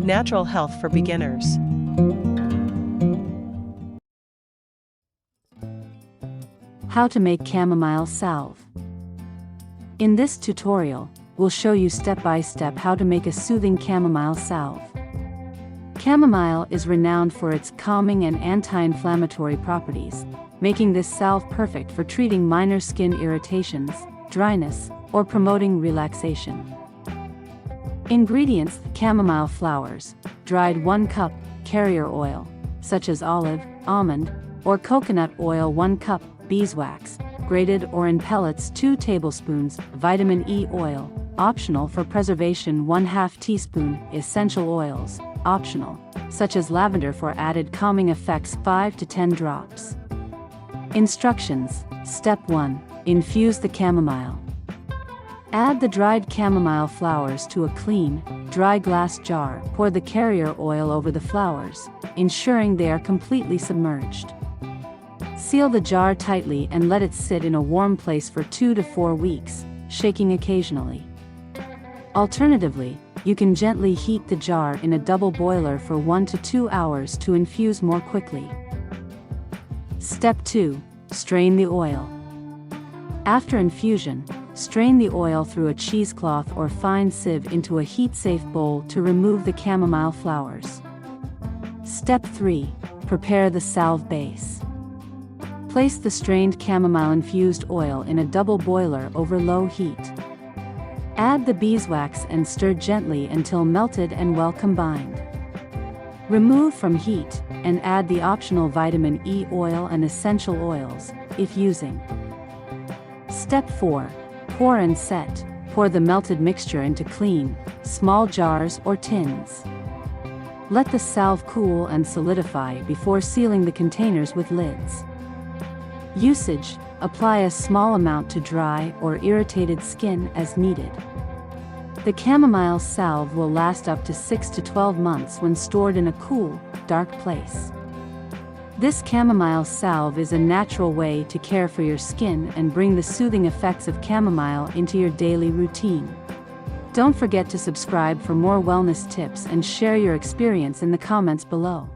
natural health for beginners. How to make chamomile salve. In this tutorial, we'll show you step by step how to make a soothing chamomile salve. Chamomile is renowned for its calming and anti-inflammatory properties, making this salve perfect for treating minor skin irritations, dryness, or promoting relaxation. Ingredients: chamomile flowers, dried 1 cup, carrier oil, such as olive, almond, or coconut oil 1 cup, beeswax, grated or in pellets 2 tablespoons, vitamin E oil, optional for preservation 1/2 teaspoon, essential oils, optional, such as lavender for added calming effects 5 to 10 drops. Instructions. Step 1. Infuse the chamomile. Add the dried chamomile flowers to a clean, dry glass jar. Pour the carrier oil over the flowers, ensuring they are completely submerged. Seal the jar tightly and let it sit in a warm place for 2 to 4 weeks, shaking occasionally. Alternatively, you can gently heat the jar in a double boiler for 1 to 2 hours to infuse more quickly. Step 2. Strain the oil. After infusion, strain the oil through a cheesecloth or fine sieve into a heat-safe bowl to remove the chamomile flowers. Step 3. Prepare the salve base. Place the strained chamomile infused oil in a double boiler over low heat. Add the beeswax and stir gently until melted and well combined. Remove from heat, and add the optional vitamin E oil and essential oils, if using. Step 4. Pour and set. Pour the melted mixture into clean, small jars or tins. Let the salve cool and solidify before sealing the containers with lids. Usage: apply a small amount to dry or irritated skin as needed. The chamomile salve will last up to 6 to 12 months when stored in a cool, dark place. This chamomile salve is a natural way to care for your skin and bring the soothing effects of chamomile into your daily routine. Don't forget to subscribe for more wellness tips and share your experience in the comments below.